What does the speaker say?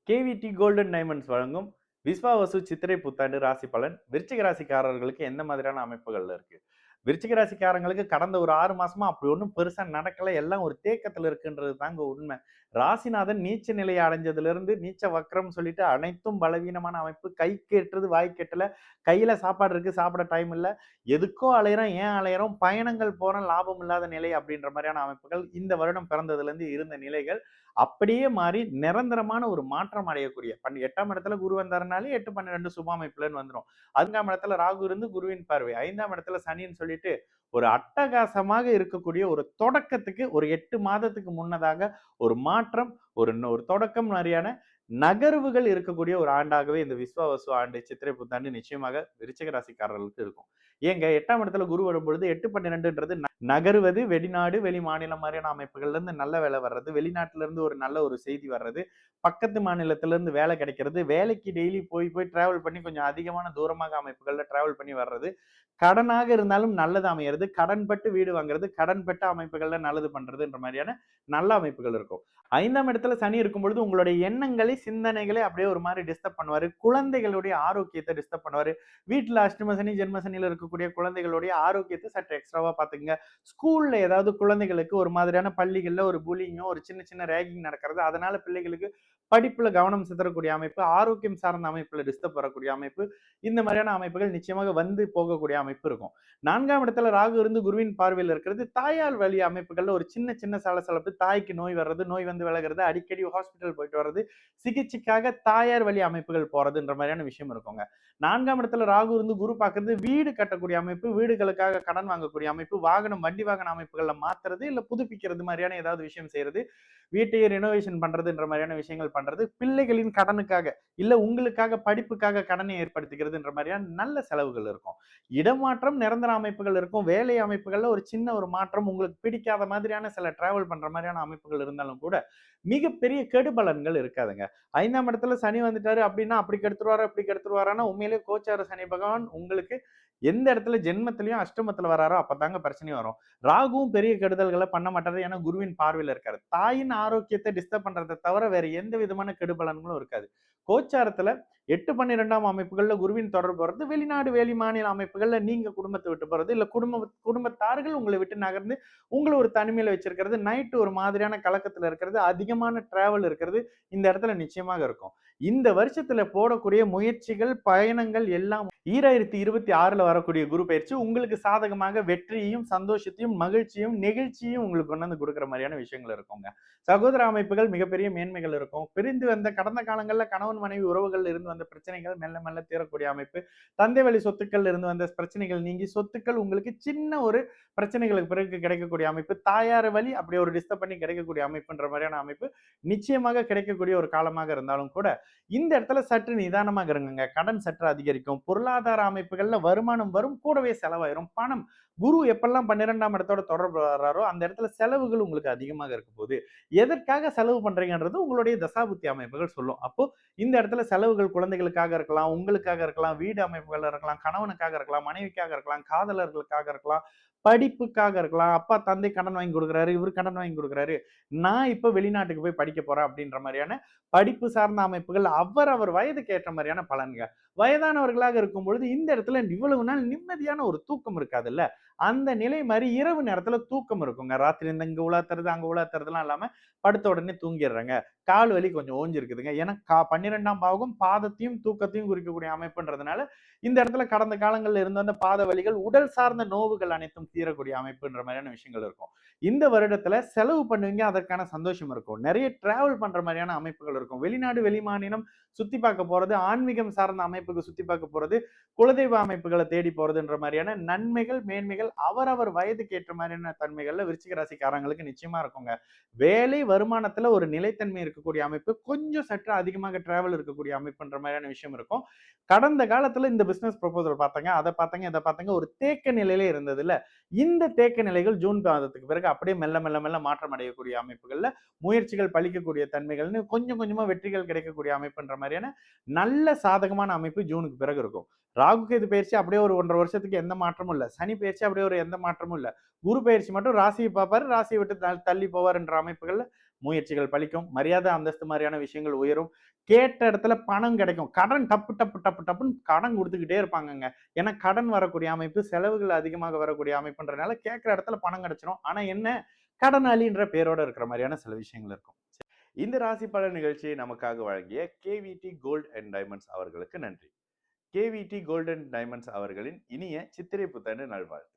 Cavity golden diamonds வழங்கும் விஸ்வாவசு சித்திரை புத்தாண்டு ராசி பலன் விருச்சிக ராசிக்காரர்களுக்கு எந்த மாதிரியான அமைப்புகள்ல இருக்கு? விருச்சிக ராசிக்காரங்களுக்கு கடந்த ஒரு 6 மாசமா அப்படி ஒண்ணும் பெருசா நடக்கல. எல்லாம் ஒரு தேக்கத்துல இருக்குன்றது தாங்க உண்மை. ராசிநாதன் நீச்ச நிலையை அடைஞ்சதிலிருந்து நீச்ச வக்ரம் சொல்லிட்டு அனைத்தும் பலவீனமான அமைப்பு. கைக்கு எட்டுறது வாய்க்கு எட்டல. கையில சாப்பாடு இருக்கு, சாப்பிட டைம் இல்ல. எதுக்கோ அலையறோம், ஏன் அலையறோம்? பயணங்கள் போறோம், லாபம் இல்லாத நிலை அப்படின்ற மாதிரியான அமைப்புகள் இந்த வருடம் பிறந்ததிலிருந்து இருந்த நிலைகள் அப்படியே மாறி நிரந்தரமான ஒரு மாற்றம் அடையக்கூடிய 8ஆம் இடத்துல குரு வந்தாருனாலே 8, 12 சுப அமைப்புலன்னு வந்துரும். 4ஆம் இடத்துல ராகு இருந்து குருவின் பார்வை, 5ஆம் இடத்துல சனின்னு சொல்லிட்டு ஒரு அட்டகாசமாக இருக்கக்கூடிய ஒரு தொடக்கத்துக்கு ஒரு 8 மாதத்துக்கு முன்னதாக ஒரு மாற்றம், ஒரு தொடக்கம் மாதிரியான நகர்வுகள் இருக்கக்கூடிய ஒரு ஆண்டாகவே இந்த விஸ்வாவசு ஆண்டு சித்திரை புத்தாண்டு நிச்சயமாக விருச்சிக ராசிக்காரர்களுக்கு இருக்கும். ஏங்க 8ஆம் இடத்துல குரு வரும்பொழுது 8, 12ன்றது நகருவது, வெளிநாடு, வெளி மாநிலம் மாதிரியான அமைப்புகள்ல இருந்து நல்ல வேலை வர்றது, வெளிநாட்டுல இருந்து ஒரு நல்ல ஒரு செய்தி வர்றது, பக்கத்து மாநிலத்தில இருந்து வேலை கிடைக்கிறது, வேலைக்கு டெய்லி போய் போய் டிராவல் பண்ணி கொஞ்சம் அதிகமான தூரமாக அமைப்புகள்ல டிராவல் பண்ணி வர்றது, கடனாக இருந்தாலும் நல்லது அமையிறது, கடன்பட்டு வீடு வாங்குறது, கடன்பட்ட அமைப்புகள்ல நல்லது பண்றதுன்ற மாதிரியான நல்ல அமைப்புகள் இருக்கும். 5ஆம் இடத்துல சனி இருக்கும் பொழுது உங்களுடைய எண்ணங்களை, சிந்தனைகளை அப்படியே ஒரு மாதிரி டிஸ்டர்ப் பண்ணுவாரு. குழந்தைகளுடைய ஆரோக்கியத்தை டிஸ்டர்ப் பண்ணுவாரு. வீட்டுல அஷ்டம சனி, ஜென்ம சனியில இருக்கக்கூடிய குழந்தைகளுடைய ஆரோக்கியத்தை சற்று எக்ஸ்ட்ராவா பாத்துக்கங்க. ஸ்கூல்ல ஏதாவது குழந்தைகளுக்கு ஒரு மாதிரியான பள்ளிகள்ல ஒரு புல்லிங்கோ, ஒரு சின்ன சின்ன ரேகிங் நடக்கிறது. அதனால பிள்ளைகளுக்கு படிப்புல கவனம் சிதறக்கூடிய அமைப்பு, ஆரோக்கியம் சார்ந்த அமைப்புல டிஸ்டர்ப் வரக்கூடிய அமைப்பு, இந்த மாதிரியான அமைப்புகள் நிச்சயமாக வந்து போகக்கூடிய அமைப்பு இருக்கும். 4ஆம் இடத்துல ராகு இருந்து குருவின் பார்வையில் இருக்கிறது தாயார் வழி அமைப்புகள்ல ஒரு சின்ன சின்ன சலசலப்பு, தாய்க்கு நோய் வர்றது, நோய் வந்து விலகிறது, அடிக்கடி ஹாஸ்பிட்டல் போயிட்டு வர்றது, சிகிச்சைக்காக தாயார் வழி அமைப்புகள் போறதுன்ற மாதிரியான விஷயம் இருக்குங்க. 4ஆம் இடத்துல ராகு இருந்து குரு பார்க்கறது வீடு கட்டக்கூடிய அமைப்பு, வீடுகளுக்காக கடன் வாங்கக்கூடிய அமைப்பு, வாகனம் வண்டி வாகன அமைப்புகள்ல மாத்துறது இல்ல புதுப்பிக்கிறது மாதிரியான ஏதாவது விஷயம் செய்யறது, வீட்டையே ரெனோவேஷன் பண்றதுன்ற மாதிரியான விஷயங்கள் பண்றது, பிள்ளைகளின் கடனுக்காக இல்ல உங்களுக்காக படிப்புக்காக கடனை ஏற்படுத்திக்கிறதுன்ற மாதிரியான நல்ல செலவுகள் இருக்கும். இடமாற்றம் நிரந்தர அமைப்புகள் இருக்கும். வேலை அமைப்புகள்ல ஒரு சின்ன ஒரு மாற்றம், உங்களுக்கு பிடிக்காத மாதிரியான சில டிராவல் பண்ற மாதிரியான அமைப்புகள் இருந்தாலும் கூட மிகப்பெரிய கெடுபலன்கள் இருக்காதுங்க. 5ஆம் இடத்துல சனி வந்துட்டாரு அப்படின்னா அப்படி கெடுத்துருவாரு, அப்படி கெடுத்துருவாருன்னா உண்மையிலேயே கோச்சார சனி பகவான் உங்களுக்கு எந்த இடத்துல ஜென்மத்திலையும் அஷ்டமத்துல வராரோ அப்பதாங்க பிரச்சனையும் வரும். ராகுவும் பெரிய கெடுதல்களை பண்ண மாட்டாரு. ஏன்னா குருவின் பார்வையில இருக்காரு. தாயின் ஆரோக்கியத்தை டிஸ்டர்ப் பண்றதை தவிர வேற எந்த விதமான கெடுபலன்களும் இருக்காது. கோச்சாரத்துல 8, 12ஆம் அமைப்புகள்ல குருவின் தொடர்பு வர்றது, வெளிநாடு, வெளி மாநில அமைப்புகள்ல நீங்க குடும்பத்தை விட்டு போறது, இல்ல குடும்பத்தார்கள் உங்களை விட்டு நகர்ந்து உங்களை ஒரு தனிமையில வச்சிருக்கிறது, நைட்டு ஒரு மாதிரியான கலக்கத்துல இருக்கிறது, அதிகமான டிராவல் இருக்கிறது, இந்த இடத்துல நிச்சயமாக இருக்கும். இந்த வருஷத்துல போடக்கூடிய முயற்சிகள், பயணங்கள் எல்லாம் 2026ல வரக்கூடிய குரு பயிற்சி உங்களுக்கு சாதகமாக வெற்றியையும், சந்தோஷத்தையும், மகிழ்ச்சியும், நெகிழ்ச்சியும் உங்களுக்கு கொண்டு வந்து கொடுக்குற மாதிரியான விஷயங்கள் இருக்குங்க. சகோதர அமைப்புகள் மிகப்பெரிய மேன்மைகள் இருக்கும். பிரிந்து வந்த கடந்த காலங்கள்ல கணவன் மனைவி உறவுகள் இருந்து வந்த பிரச்சனைகள் மெல்ல மெல்ல தீரக்கூடிய அமைப்பு, தந்தை வழி சொத்துக்கள் இருந்து வந்த பிரச்சனைகள் நீங்கி சொத்துக்கள் உங்களுக்கு சின்ன ஒரு பிரச்சனைகளுக்கு பிறகு கிடைக்கக்கூடிய அமைப்பு, தாயார் வழி அப்படி ஒரு டிஸ்டர்ப் பண்ணி கிடைக்கக்கூடிய அமைப்புன்ற மாதிரியான அமைப்பு நிச்சயமாக கிடைக்கக்கூடிய ஒரு காலமாக இருந்தாலும் கூட இந்த இடத்துல சற்று நிதானமாக இருங்க. கடன் சற்று அதிகரிக்கும். பொருளாதார அமைப்புகள்ல வருமானம் வரும், கூடவே செலவாயிரும். பணம் குரு எப்பெல்லாம் 12ஆம் இடத்தோட தொடர்பு வர்றாரோ அந்த இடத்துல செலவுகள் உங்களுக்கு அதிகமாக இருக்க போகுது. எதற்காக செலவு பண்றீங்கன்றது உங்களுடைய தசாபுத்தி அமைப்புகள் சொல்லும். அப்போ இந்த இடத்துல செலவுகள் குழந்தைகளுக்காக இருக்கலாம், உங்களுக்காக இருக்கலாம், வீடு அமைப்புகள் இருக்கலாம், கணவனுக்காக இருக்கலாம், மனைவிக்காக இருக்கலாம், காதலர்களுக்காக இருக்கலாம், படிப்புக்காக இருக்கலாம். அப்பா தந்தை கடன் வாங்கி கொடுக்குறாரு, இவர் கடன் வாங்கி கொடுக்குறாரு, நான் இப்ப வெளிநாட்டுக்கு போய் படிக்க போறேன் அப்படின்ற மாதிரியான படிப்பு சார்ந்த அமைப்புகள் அவர் வயதுக்கு ஏற்ற மாதிரியான பலன்கள். வயதானவர்களாக இருக்கும் பொழுது இந்த இடத்துல இவ்வளவு நாள் நிம்மதியான ஒரு தூக்கம் இருக்காதுல்ல, அந்த நிலை மாதிரி இரவு நேரத்துல தூக்கம் இருக்குங்க. ராத்திரி இந்த இங்க உலாத்துறது அங்க உலாத்துறதுலாம் இல்லாம படுத்த உடனே தூங்கிடுறேங்க. கால் வலி கொஞ்சம் ஓஞ்சி இருக்குதுங்க. ஏன்னா 12ஆம் பாவகம் பாதத்தையும் தூக்கத்தையும் குறிக்கக்கூடிய அமைப்புன்றதுனால இந்த இடத்துல கடந்த காலங்கள்ல இருந்த அந்த பாத வலிகள், உடல் சார்ந்த நோவுகள் அனைத்தும் தீரக்கூடிய அமைப்புன்ற மாதிரியான விஷயங்கள் இருக்கும். இந்த வருடத்துல செலவு பண்ணுவீங்க, அதற்கான சந்தோஷம் இருக்கும். நிறைய டிராவல் பண்ற மாதிரியான அமைப்புகள் இருக்கும். வெளிநாடு, வெளிமாநிலம் சுத்தி பார்க்க போறது, ஆன்மீகம் சார்ந்த அமைப்புக்கு சுத்தி பார்க்க போறது, குலதெய்வ அமைப்புகளை தேடி போறதுன்ற மாதிரியான நன்மைகள், மேன்மைகள் அவரவர் வயதுக்கு ஏற்ற மாதிரியான தன்மைகள்ல விருச்சிக ராசிக்காரங்களுக்கு நிச்சயமா இருக்குங்க. வேலை வருமானத்துல ஒரு நிலைத்தன்மை இருக்கக்கூடிய அமைப்பு, கொஞ்சம் சற்று அதிகமாக டிராவல் இருக்கக்கூடிய அமைப்புன்ற மாதிரியான விஷயம் இருக்கும். கடந்த காலத்துல இந்த பிசினஸ் ப்ரொபோசல் பார்த்தாங்க, அதை பார்த்தாங்க, இதை பார்த்தாங்க, ஒரு தேக்க நிலையில இருந்ததுல இந்த தேக்க நிலைகள் ஜூன் மாதத்துக்கு பிறகு அப்படியே மெல்ல மெல்ல மெல்ல மாற்றம் அடையக்கூடிய அமைப்புகள்ல முயற்சிகள் பலிக்கக்கூடிய தன்மைகள்னு கொஞ்சம் கொஞ்சமா வெற்றிகள் கிடைக்கக்கூடிய அமைப்புன்ற மாதிரியான நல்ல சாதகமான அமைப்பு ஜூனுக்கு பிறகு இருக்கும். ராகு கேது பயிற்சி அப்படியே ஒரு 1.5 வருஷத்துக்கு எந்த மாற்றமும் இல்ல. சனி பயிற்சி அப்படியே ஒரு எந்த மாற்றமும் இல்ல. குரு பயிற்சி மட்டும் ராசியை பார்ப்பாரு, ராசியை விட்டு தள்ளி போவார் என்ற அமைப்புகள்ல முயற்சிகள் பலிக்கும், மரியாதை அந்தஸ்து மாதிரியான விஷயங்கள் உயரும், கேட்ட இடத்துல பணம் கிடைக்கும். கடன் டப்பு டப்பு டப்பு டப்புன்னு கடன் குடுத்துக்கிட்டே இருப்பாங்கங்க. ஏன்னா கடன் வரக்கூடிய அமைப்பு, செலவுகள் அதிகமாக வரக்கூடிய அமைப்புன்றனால கேட்கிற இடத்துல பணம் கிடைச்சிரும். ஆனா என்ன, கடனாளின்ற பேரோட இருக்கிற மாரியான சில விஷயங்கள் இருக்கும். இந்த ராசி பலன் நிகழ்ச்சியை நமக்காக வழங்கிய கேவிடி கோல்ட் அண்ட் டைமண்ட்ஸ் அவர்களுக்கு நன்றி. கேவிடி கோல்ட் அண்ட் டைமண்ட்ஸ் அவர்களின் இனிய சித்திரை புத்தாண்டு நல்வாழ்த்து.